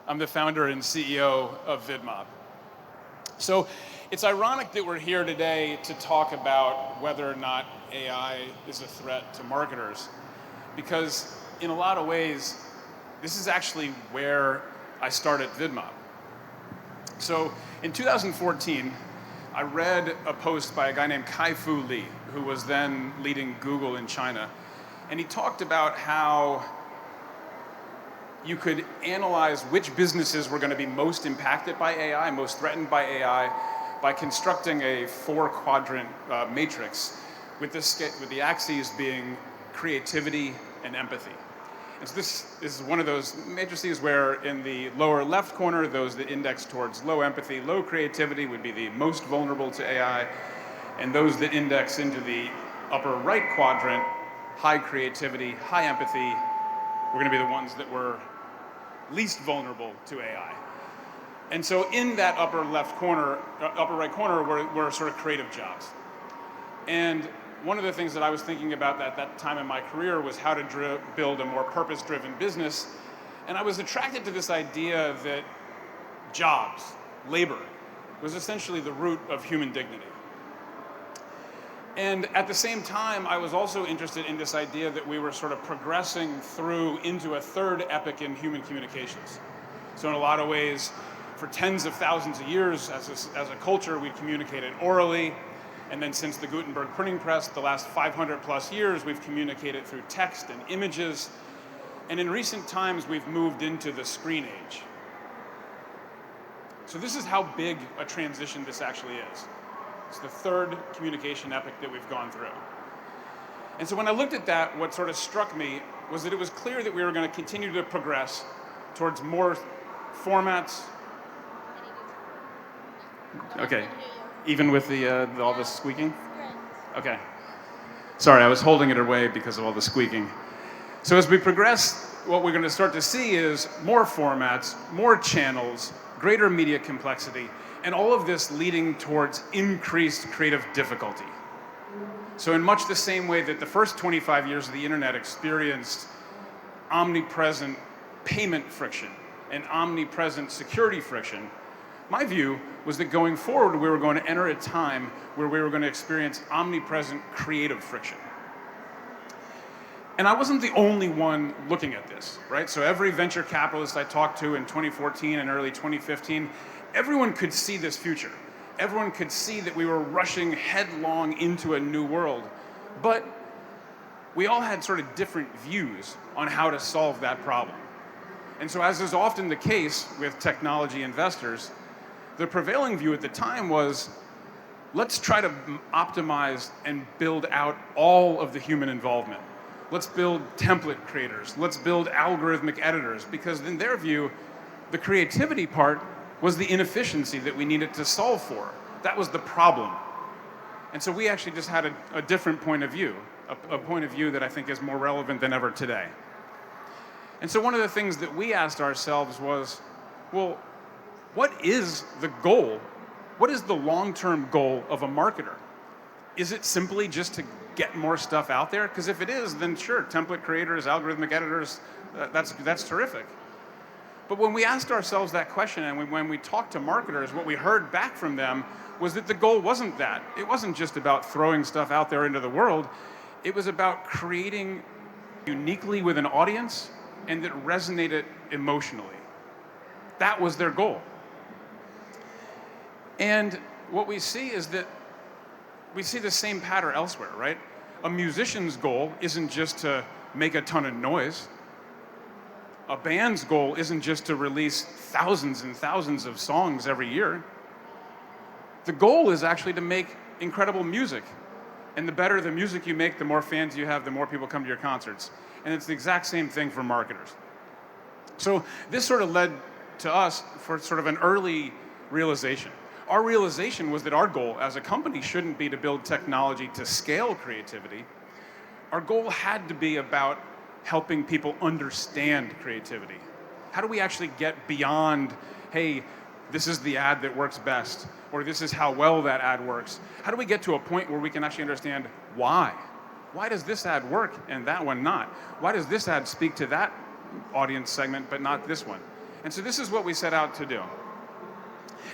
I'm the founder and CEO of VidMob. So it's ironic that we're here today to talk about whether or not AI is a threat to marketers, because in a lot of ways, this is actually where I started VidMob. So in 2014, I read a post by a guy named Kai-Fu Lee, who was then leading Google in China. And he talked about how you could analyze which businesses were going to be most impacted by AI, most threatened by AI, by constructing a 4-quadrant matrix with the axes being creativity and empathy. And so this is one of those matrices where in the lower left corner, those that index towards low empathy, low creativity would be the most vulnerable to AI, and those that index into the upper right quadrant, high creativity, high empathy, were going to be the ones that were least vulnerable to AI. And so in that upper right corner were sort of creative jobs. And one of the things that I was thinking about at that time in my career was how to build a more purpose-driven business. And I was attracted to this idea that jobs, labor, was essentially the root of human dignity. And at the same time, I was also interested in this idea that we were sort of progressing through into a third epoch in human communications. So in a lot of ways, for tens of thousands of years as a culture, we communicated orally. And then since the Gutenberg printing press, the last 500 plus years, we've communicated through text and images. And in recent times, we've moved into the screen age. So this is how big a transition this actually is. It's the third communication epoch that we've gone through. And so when I looked at that, what sort of struck me was that it was clear that we were going to continue to progress towards more formats. Okay, even with all the squeaking? Okay. Sorry, I was holding it away because of all the squeaking. So as we progress, what we're going to start to see is more formats, more channels, greater media complexity, and all of this leading towards increased creative difficulty. So in much the same way that the first 25 years of the internet experienced omnipresent payment friction and omnipresent security friction, my view was that going forward, we were going to enter a time where we were going to experience omnipresent creative friction. And I wasn't the only one looking at this, right? So every venture capitalist I talked to in 2014 and early 2015, everyone could see this future. Everyone could see that we were rushing headlong into a new world. But we all had sort of different views on how to solve that problem. And so as is often the case with technology investors, the prevailing view at the time was, let's try to optimize and build out all of the human involvement. Let's build template creators. Let's build algorithmic editors, because in their view, the creativity part was the inefficiency that we needed to solve for. That was the problem. And so we actually just had a different point of view, a point of view that I think is more relevant than ever today. And so one of the things that we asked ourselves was, well, what is the goal? What is the long-term goal of a marketer? Is it simply just to get more stuff out there? Because if it is, then sure, template creators, algorithmic editors, that's terrific. But when we asked ourselves that question and when we talked to marketers, what we heard back from them was that the goal wasn't that. It wasn't just about throwing stuff out there into the world. It was about creating uniquely with an audience and that resonated emotionally. That was their goal. And what we see is that we see the same pattern elsewhere, right? A musician's goal isn't just to make a ton of noise. A band's goal isn't just to release thousands and thousands of songs every year. The goal is actually to make incredible music. And the better the music you make, the more fans you have, the more people come to your concerts. And it's the exact same thing for marketers. So this sort of led to us for sort of an early realization. Our realization was that our goal as a company shouldn't be to build technology to scale creativity. Our goal had to be about helping people understand creativity. How do we actually get beyond, hey, this is the ad that works best, or this is how well that ad works? How do we get to a point where we can actually understand why? Why does this ad work and that one not? Why does this ad speak to that audience segment but not this one? And so this is what we set out to do.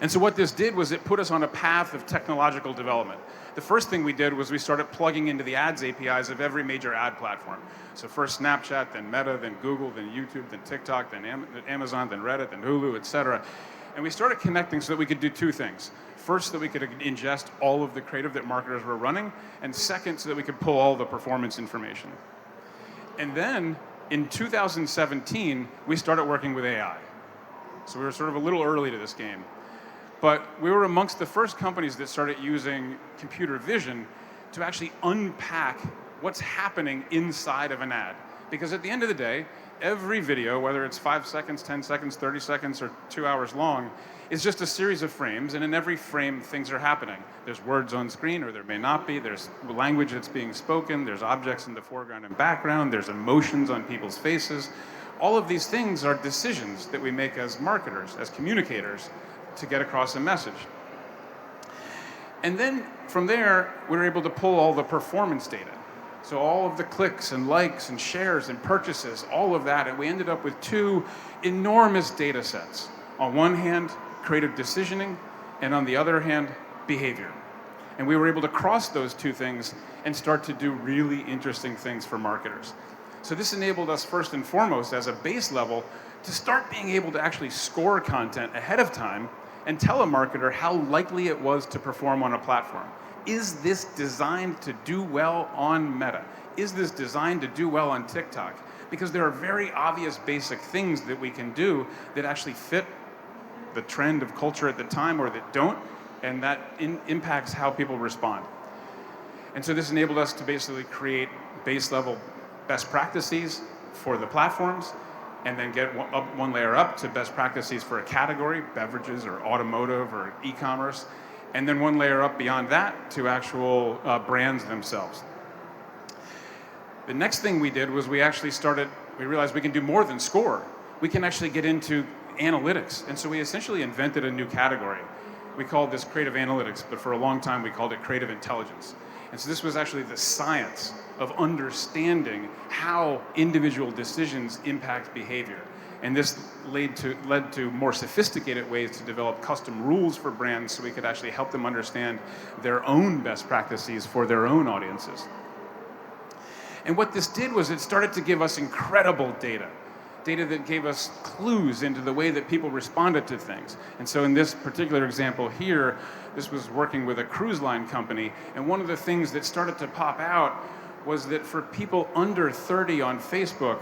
And so what this did was it put us on a path of technological development. The first thing we did was we started plugging into the ads APIs of every major ad platform. So first Snapchat, then Meta, then Google, then YouTube, then TikTok, then Amazon, then Reddit, then Hulu, et cetera. And we started connecting so that we could do two things. First, that we could ingest all of the creative that marketers were running, and second, so that we could pull all the performance information. And then, in 2017, we started working with AI. So we were sort of a little early to this game. But we were amongst the first companies that started using computer vision to actually unpack what's happening inside of an ad. Because at the end of the day, every video, whether it's 5 seconds, 10 seconds, 30 seconds, or 2 hours long, is just a series of frames, and in every frame, things are happening. There's words on screen, or there may not be. There's language that's being spoken. There's objects in the foreground and background. There's emotions on people's faces. All of these things are decisions that we make as marketers, as communicators, to get across a message. And then from there, we were able to pull all the performance data. So all of the clicks and likes and shares and purchases, all of that, and we ended up with two enormous data sets. On one hand, creative decisioning, and on the other hand, behavior. And we were able to cross those two things and start to do really interesting things for marketers. So this enabled us first and foremost as a base level to start being able to actually score content ahead of time and tell a marketer how likely it was to perform on a platform. Is this designed to do well on Meta? Is this designed to do well on TikTok? Because there are very obvious basic things that we can do that actually fit the trend of culture at the time or that don't, and that impacts how people respond. And so this enabled us to basically create base level best practices for the platforms, and then get one layer up to best practices for a category, beverages or automotive or e-commerce, and then one layer up beyond that to actual brands themselves. The next thing we did was we realized we can do more than score. We can actually get into analytics, and so we essentially invented a new category. We called this creative analytics, but for a long time we called it creative intelligence. And so this was actually the science of understanding how individual decisions impact behavior. And this led to more sophisticated ways to develop custom rules for brands so we could actually help them understand their own best practices for their own audiences. And what this did was it started to give us incredible data that gave us clues into the way that people responded to things. And so in this particular example here, this was working with a cruise line company, and one of the things that started to pop out was that for people under 30 on Facebook,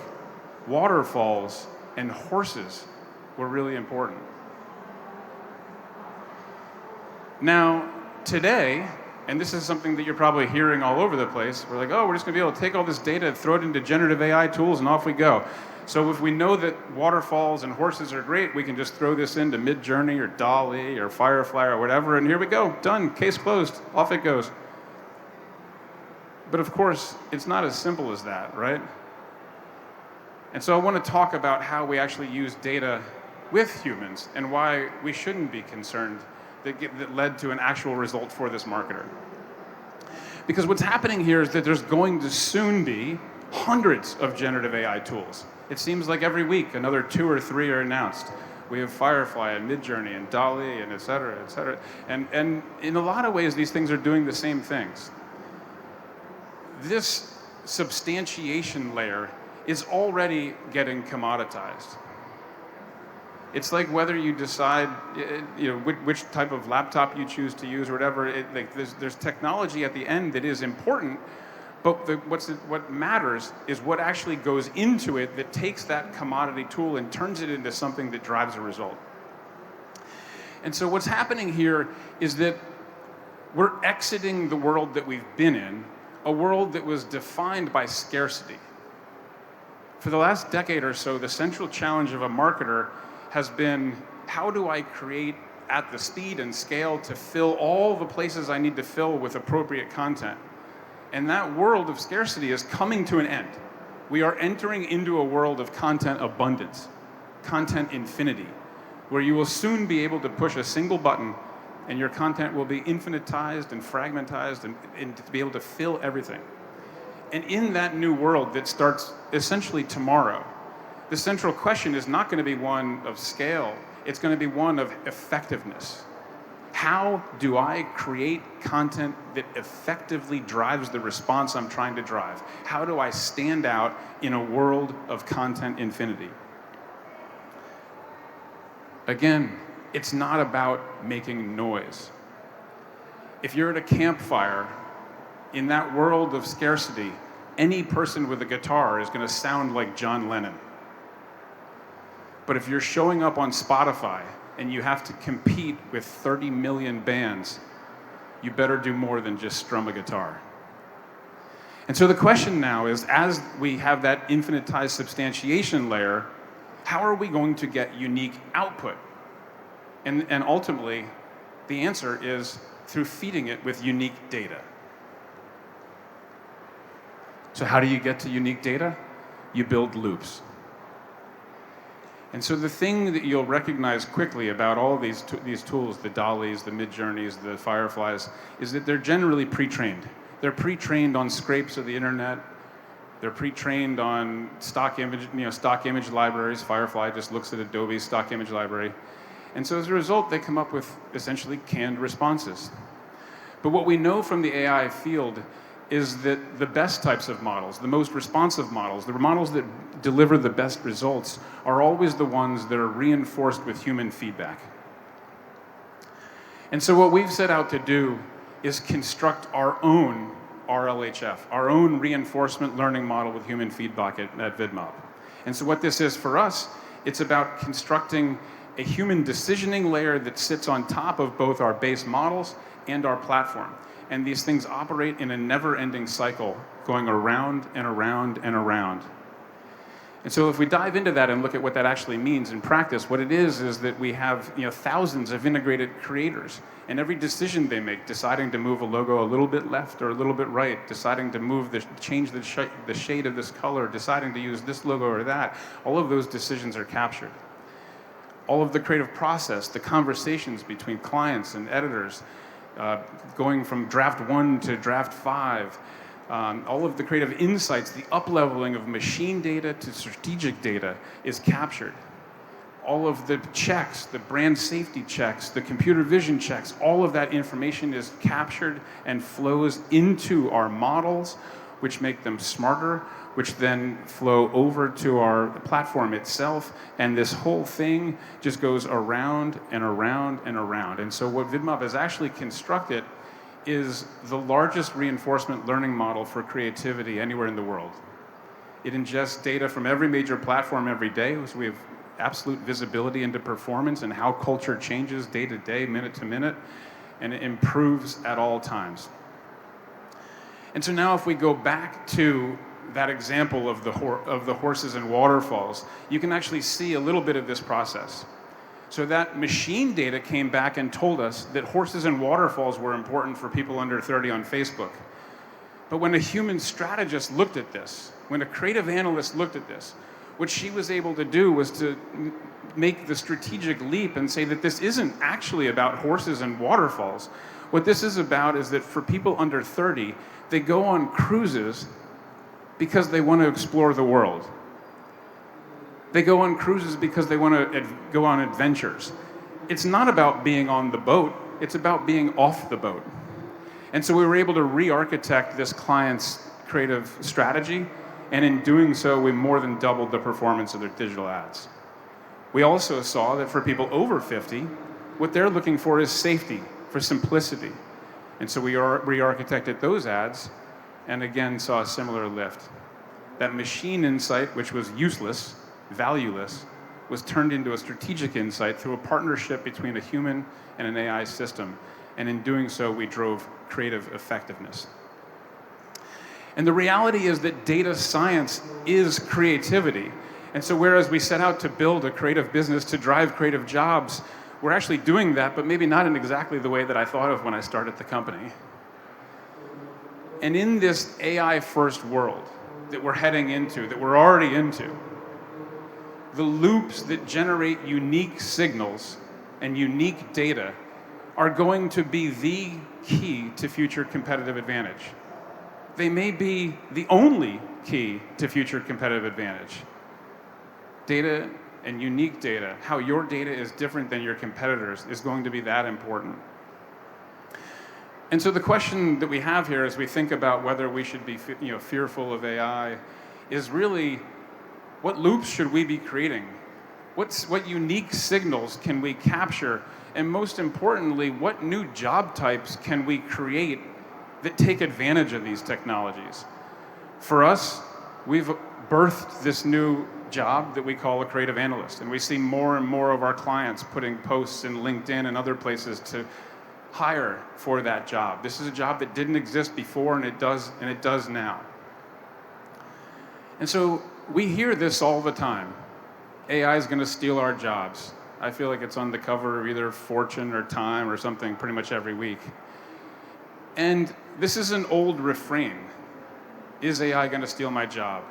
waterfalls and horses were really important. Now, today, and this is something that you're probably hearing all over the place, we're like, oh, we're just gonna be able to take all this data and throw it into generative AI tools and off we go. So if we know that waterfalls and horses are great, we can just throw this into Midjourney or DALL-E or Firefly or whatever, and here we go, done, case closed, off it goes. But of course, it's not as simple as that, right? And so I want to talk about how we actually use data with humans and why we shouldn't be concerned that led to an actual result for this marketer. Because what's happening here is that there's going to soon be hundreds of generative AI tools. It seems like every week another 2 or 3 are announced. We have Firefly and Midjourney and DALL-E and et cetera, et cetera. And in a lot of ways, these things are doing the same things. This substantiation layer is already getting commoditized. It's like whether you decide, which type of laptop you choose to use or whatever. There's technology at the end that is important, but what matters is what actually goes into it that takes that commodity tool and turns it into something that drives a result. And so what's happening here is that we're exiting the world that we've been in, a world that was defined by scarcity. For the last decade or so, the central challenge of a marketer has been, how do I create at the speed and scale to fill all the places I need to fill with appropriate content? And that world of scarcity is coming to an end. We are entering into a world of content abundance, content infinity, where you will soon be able to push a single button and your content will be infinitized and fragmentized and to be able to fill everything. And in that new world that starts essentially tomorrow, the central question is not going to be one of scale, it's going to be one of effectiveness. How do I create content that effectively drives the response I'm trying to drive? How do I stand out in a world of content infinity? Again, it's not about making noise. If you're at a campfire, in that world of scarcity, any person with a guitar is going to sound like John Lennon. But if you're showing up on Spotify and you have to compete with 30 million bands, you better do more than just strum a guitar. And so the question now is, as we have that infinitized substantiation layer, how are we going to get unique output? And ultimately, the answer is through feeding it with unique data. So how do you get to unique data? You build loops. And so the thing that you'll recognize quickly about all these tools, the Dollies, the Midjourneys, the Fireflies, is that they're generally pre-trained. They're pre-trained on scrapes of the internet. They're pre-trained on stock image libraries. Firefly just looks at Adobe's stock image library. And so as a result, they come up with essentially canned responses. But what we know from the AI field is that the best types of models, the most responsive models, the models that deliver the best results are always the ones that are reinforced with human feedback. And so what we've set out to do is construct our own RLHF, our own reinforcement learning model with human feedback at VidMob. And so what this is for us, it's about constructing a human decisioning layer that sits on top of both our base models and our platform. And these things operate in a never-ending cycle, going around and around and around. And so if we dive into that and look at what that actually means in practice, what it is that we have thousands of integrated creators, and every decision they make, deciding to move a logo a little bit left or a little bit right, deciding to change the shade of this color, deciding to use this logo or that, all of those decisions are captured. All of the creative process, the conversations between clients and editors, going from draft 1 to draft 5, all of the creative insights, the up-leveling of machine data to strategic data is captured. All of the checks, the brand safety checks, the computer vision checks, all of that information is captured and flows into our models, which make them smarter, which then flow over to our platform itself, and this whole thing just goes around and around and around. And so what VidMob has actually constructed is the largest reinforcement learning model for creativity anywhere in the world. It ingests data from every major platform every day, so we have absolute visibility into performance and how culture changes day to day, minute to minute, and it improves at all times. And so now if we go back to that example of the horses and waterfalls, you can actually see a little bit of this process. So that machine data came back and told us that horses and waterfalls were important for people under 30 on Facebook. But when a human strategist looked at this, when a creative analyst looked at this, what she was able to do was to make the strategic leap and say that this isn't actually about horses and waterfalls. What this is about is that for people under 30, they go on cruises because they want to explore the world. They go on cruises because they want to go on adventures. It's not about being on the boat, it's about being off the boat. And so we were able to re-architect this client's creative strategy, and in doing so, we more than doubled the performance of their digital ads. We also saw that for people over 50, what they're looking for is safety, for simplicity. And so we re-architected those ads, and again saw a similar lift. That machine insight, which was useless, valueless, was turned into a strategic insight through a partnership between a human and an AI system. And in doing so, we drove creative effectiveness. And the reality is that data science is creativity. And so whereas we set out to build a creative business to drive creative jobs, we're actually doing that, but maybe not in exactly the way that I thought of when I started the company. And in this AI-first world that we're heading into, that we're already into, the loops that generate unique signals and unique data are going to be the key to future competitive advantage. They may be the only key to future competitive advantage. Data and unique data, how your data is different than your competitors, is going to be that important. And so the question that we have here as we think about whether we should be fearful of AI is really, what loops should we be creating? What unique signals can we capture? And most importantly, what new job types can we create that take advantage of these technologies? For us, we've birthed this new job that we call a creative analyst, and we see more and more of our clients putting posts in LinkedIn and other places to hire for that job. This is a job that didn't exist before, and it does now. And so we hear this all the time. AI is going to steal our jobs. I feel like it's on the cover of either Fortune or Time or something pretty much every week. And this is an old refrain. Is AI going to steal my job?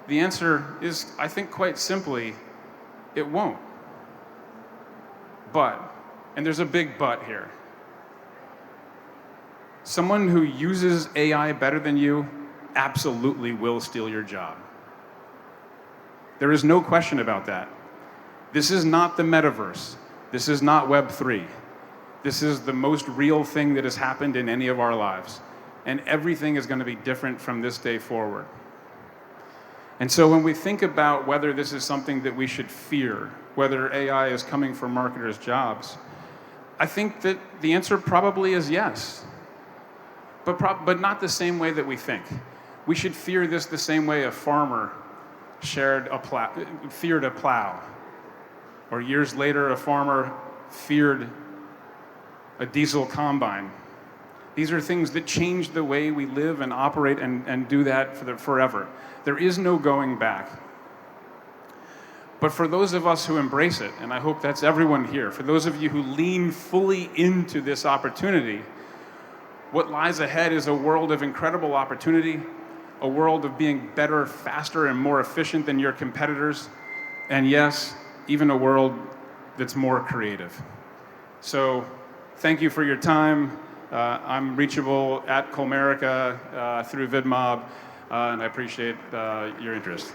The answer is, I think quite simply, it won't. But, and there's a big but here, someone who uses AI better than you absolutely will steal your job. There is no question about that. This is not the metaverse. This is not Web 3. This is the most real thing that has happened in any of our lives. And everything is going to be different from this day forward. And so when we think about whether this is something that we should fear, whether AI is coming for marketers' jobs, I think that the answer probably is yes. But not the same way that we think. We should fear this the same way a farmer feared a plow. Or years later, a farmer feared a diesel combine. These are things that change the way we live and operate and do that forever. There is no going back. But for those of us who embrace it, and I hope that's everyone here, for those of you who lean fully into this opportunity, what lies ahead is a world of incredible opportunity, a world of being better, faster, and more efficient than your competitors, and yes, even a world that's more creative. So thank you for your time. I'm reachable at Collmerica through VidMob, and I appreciate your interest.